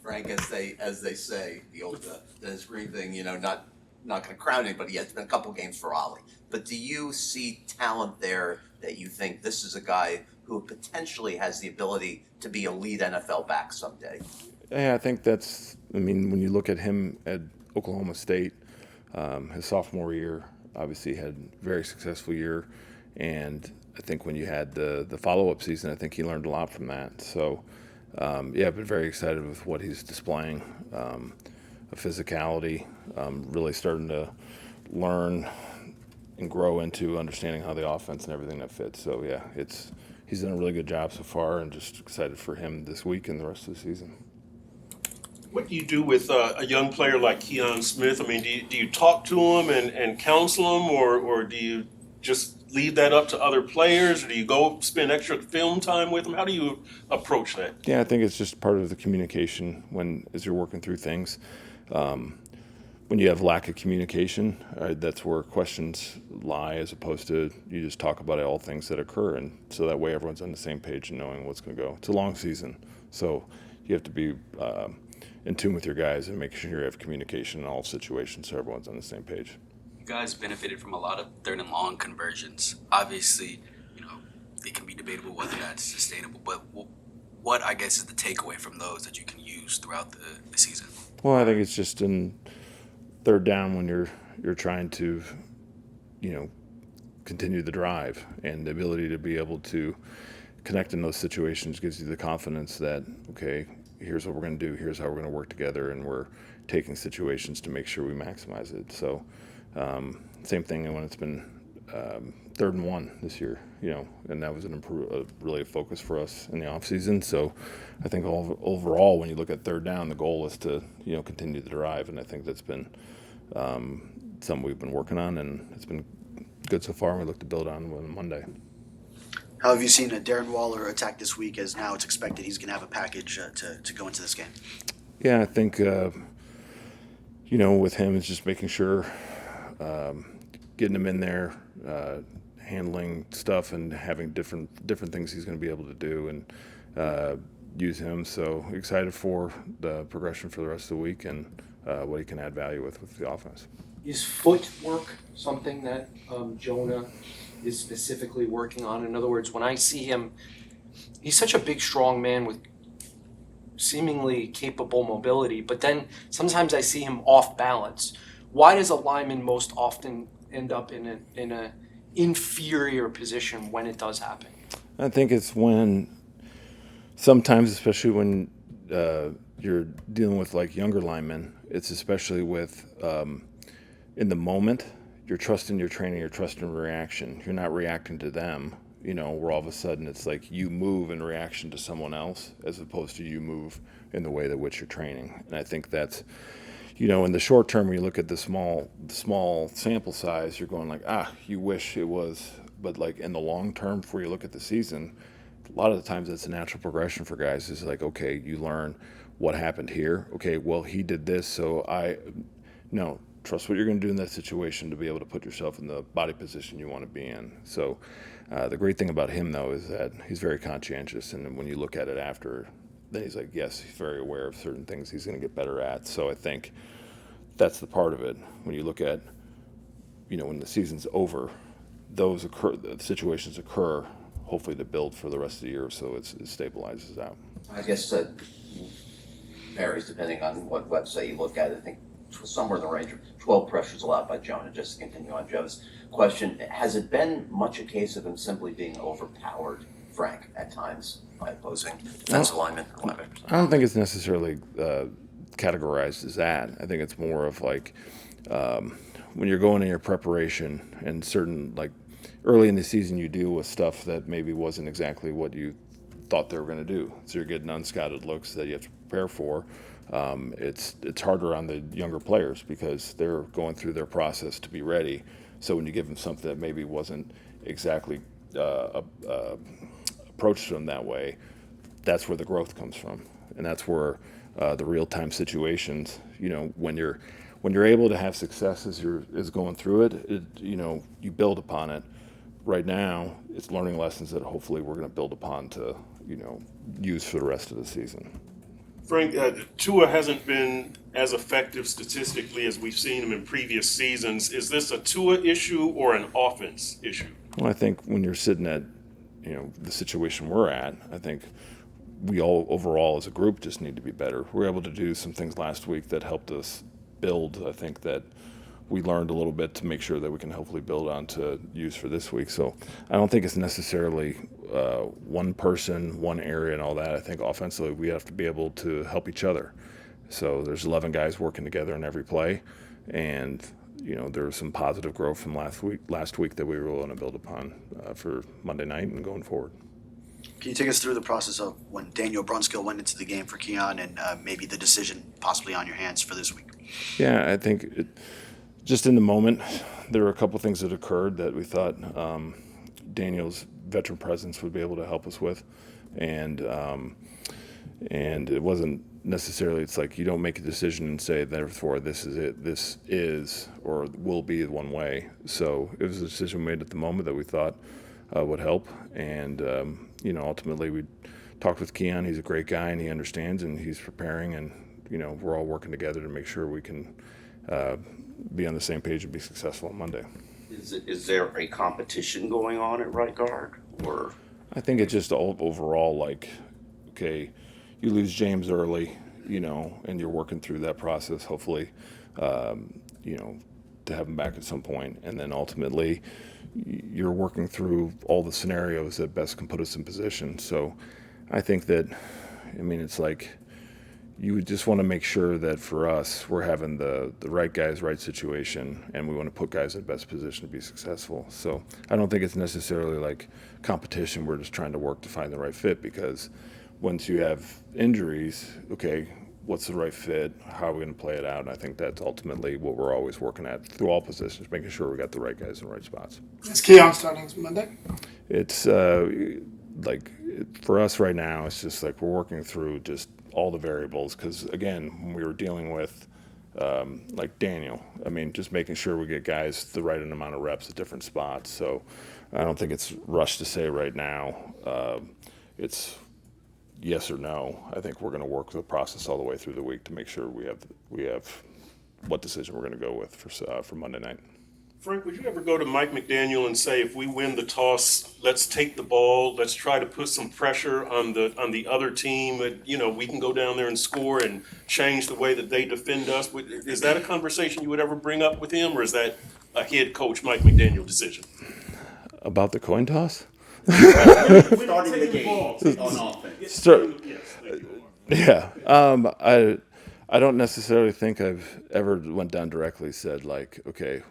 Frank, as they say, the old Dennis Green thing. Not going to crown anybody yet. It's been a couple games for Ollie. But do you see talent there that you think this is a guy who potentially has the ability to be a lead NFL back someday? Yeah, I think when you look at him at Oklahoma State, his sophomore year, obviously had a very successful year. And I think when you had the follow-up season, I think he learned a lot from that. So, I've been very excited with what he's displaying. A physicality, really starting to learn and grow into understanding how the offense and everything that fits. So, he's done a really good job so far, and just excited for him this week and the rest of the season. What do you do with a young player like Keon Smith? I mean, do you talk to him and counsel him, or do you just leave that up to other players, or do you go spend extra film time with him? How do you approach that? Yeah, I think it's just part of the communication as you're working through things. When you have lack of communication, that's where questions lie, as opposed to you just talk about all things that occur, and so that way everyone's on the same page and knowing what's going to go. It's a long season, so you have to be in tune with your guys and making sure you have communication in all situations so everyone's on the same page. You guys benefited from a lot of third and long conversions. Obviously, they can be debatable whether that's sustainable, but what I guess is the takeaway from those that you can use throughout the season? Well, I think it's just in third down when you're trying to, continue the drive, and the ability to be able to connect in those situations gives you the confidence that, okay, here's what we're going to do, here's how we're going to work together, and we're taking situations to make sure we maximize it. So same thing when it's been 3rd and 1 this year, and that was really a focus for us in the offseason. So I think overall, when you look at third down, the goal is to continue the drive, and I think that's been something we've been working on, and it's been good so far, and we look to build on Monday. How have you seen Darren Waller attack this week, as now it's expected he's going to have a package to go into this game? Yeah, I think, with him, it's just making sure, getting him in there, handling stuff, and having different things he's going to be able to do, and use him. So excited for the progression for the rest of the week, and what he can add value with the offense. Is footwork something that Jonah is specifically working on? In other words, when I see him, he's such a big, strong man with seemingly capable mobility, but then sometimes I see him off balance. Why does a lineman most often end up in an inferior position when it does happen? I think it's when sometimes, especially when you're dealing with like younger linemen, it's especially with in the moment, you're trusting your training, you're trusting reaction. You're not reacting to them, where all of a sudden it's like you move in reaction to someone else as opposed to you move in the way that which you're training. And I think that's, in the short term, when you look at the small sample size, you're going like, you wish it was. But like in the long term, before you look at the season, a lot of the times it's a natural progression for guys. It's like, okay, you learn what happened here. Okay, well, he did this, so trust what you're going to do in that situation to be able to put yourself in the body position you want to be in. So the great thing about him, though, is that he's very conscientious, and when you look at it after, then he's like, yes, he's very aware of certain things he's going to get better at. So I think that's the part of it. When you look at, when the season's over, the situations occur, hopefully to build for the rest of the year, so it stabilizes out. I guess that varies depending on what website you look at. I think somewhere in the range of 12 pressures allowed by Jonah, just to continue on Joe's question. Has it been much a case of him simply being overpowered, Frank, at times by opposing defensive linemen? I don't think it's necessarily categorized as that. I think it's more of like when you're going in your preparation, and certain, like early in the season, you deal with stuff that maybe wasn't exactly what you thought they were going to do. So you're getting unscouted looks that you have to prepare for. It's harder on the younger players because they're going through their process to be ready. So when you give them something that maybe wasn't exactly approached to them that way, that's where the growth comes from, and that's where the real-time situations. When you're able to have success as going through it, you build upon it. Right now, it's learning lessons that hopefully we're going to build upon to use for the rest of the season. Frank, Tua hasn't been as effective statistically as we've seen him in previous seasons. Is this a Tua issue or an offense issue? Well, I think when you're sitting at, the situation we're at, I think we all overall as a group just need to be better. We were able to do some things last week that helped us build. I think that we learned a little bit to make sure that we can hopefully build on to use for this week. So I don't think it's necessarily one person, one area, and all that. I think offensively we have to be able to help each other. So there's 11 guys working together in every play, and there was some positive growth from last week that we were willing to build upon for Monday night and going forward. Can you take us through the process of when Daniel Brunskill went into the game for Keon and maybe the decision possibly on your hands for this week? Yeah, I think just in the moment, there were a couple things that occurred that we thought Daniel's veteran presence would be able to help us with, and it wasn't necessarily. It's like you don't make a decision and say, therefore, this is it. This is or will be one way. So it was a decision made at the moment that we thought would help, and ultimately we talked with Keon. He's a great guy and he understands and he's preparing, and we're all working together to make sure we can be on the same page and be successful on Monday. Is there a competition going on at right guard, or? I think it's just overall like, okay, you lose James early, and you're working through that process, hopefully, to have him back at some point. And then ultimately, you're working through all the scenarios that best can put us in position. So I think that, it's like you would just want to make sure that for us, we're having the right guys, right situation, and we want to put guys in the best position to be successful. So I don't think it's necessarily like competition. We're just trying to work to find the right fit, because once you have injuries, okay, what's the right fit? How are we going to play it out? And I think that's ultimately what we're always working at through all positions, making sure we got the right guys in the right spots. Is Keon starting Monday? It's for us right now, it's just like we're working through just all the variables, because again, when we were dealing with like Daniel, just making sure we get guys the right amount of reps at different spots. So I don't think it's rushed to say right now it's yes or no. I think we're going to work the process all the way through the week to make sure we have what decision we're going to go with for Monday night. Frank, would you ever go to Mike McDaniel and say, if we win the toss, let's take the ball, let's try to put some pressure on the other team, we can go down there and score and change the way that they defend us? Is that a conversation you would ever bring up with him, or is that a head coach Mike McDaniel decision? About the coin toss? Starting the game on offense. Yeah. I don't necessarily think I've ever went down directly said like, okay,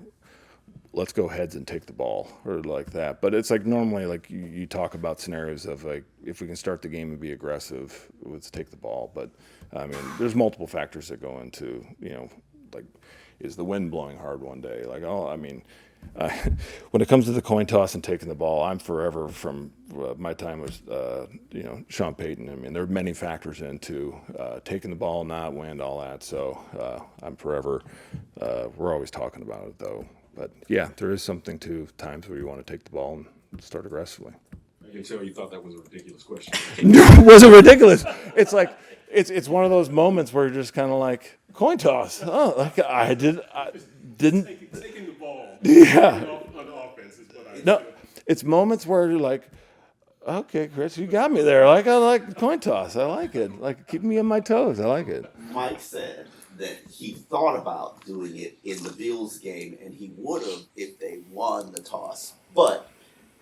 let's go heads and take the ball or like that. But it's like normally like you talk about scenarios of like, if we can start the game and be aggressive, let's take the ball. But there's multiple factors that go into, like, is the wind blowing hard one day? Like, when it comes to the coin toss and taking the ball, I'm forever from my time was, Sean Payton. There are many factors into taking the ball, not wind, all that. So I'm forever. We're always talking about it though. But yeah, there is something to times where you want to take the ball and start aggressively. I can tell you thought that was a ridiculous question. No, it wasn't ridiculous. It's like it's one of those moments where you're just kind of like coin toss. Oh, like I didn't. Taking the ball. Yeah. On offense is what I No, it's moments where you're like, okay, Chris, you got me there. Like I like coin toss. I like it. Like keep me on my toes. I like it. Mike said that he thought about doing it in the Bills game, and he would have if they won the toss. But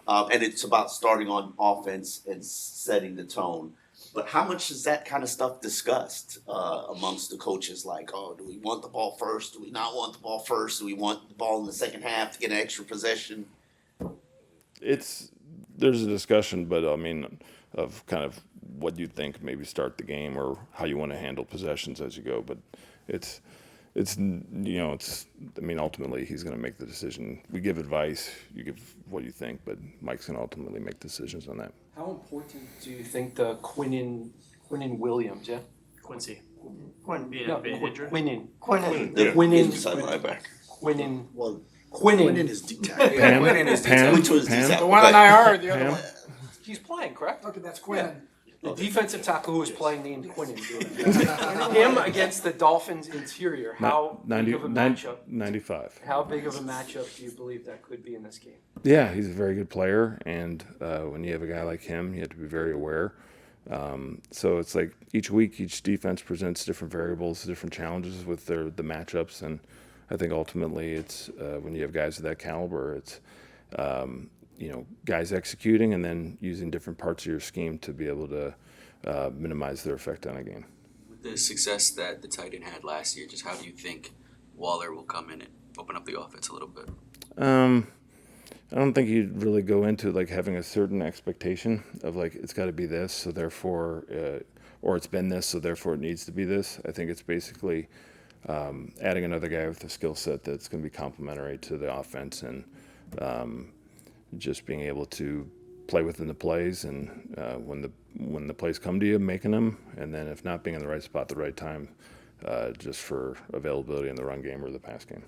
and it's about starting on offense and setting the tone. But how much is that kind of stuff discussed amongst the coaches? Like, oh, do we want the ball first? Do we not want the ball first? Do we want the ball in the second half to get an extra possession? There's a discussion, but of kind of what you think maybe start the game or how you want to handle possessions as you go. But ultimately he's going to make the decision. We give advice, you give what you think, but Mike's going to ultimately make decisions on that. How important do you think the Quinnen Williams, yeah? Quincy. No, injured? Quinnen. The Quinnen. inside linebacker. Quinnen. Well, Quinnen. Quinnen is D tackle. Which was The one on IR, the other Pam? one. He's playing, correct? Okay, that's Quinn. The defensive tackle who was playing named Quinnen. Him against the Dolphins interior. How big of a matchup? 95. How big of a matchup do you believe that could be in this game? Yeah, he's a very good player, and when you have a guy like him, you have to be very aware. So it's like each week, each defense presents different variables, different challenges with the matchups, and I think ultimately it's when you have guys of that caliber, it's guys executing and then using different parts of your scheme to be able to minimize their effect on a game. With the success that the tight end had last year, just how do you think Waller will come in and open up the offense a little bit? I don't think you'd really go into like having a certain expectation of like it's got to be this, so therefore, or it's been this, so therefore it needs to be this. I think it's basically adding another guy with a skill set that's going to be complementary to the offense and just being able to play within the plays and when the plays come to you, making them, and then if not, being in the right spot at the right time, just for availability in the run game or the pass game.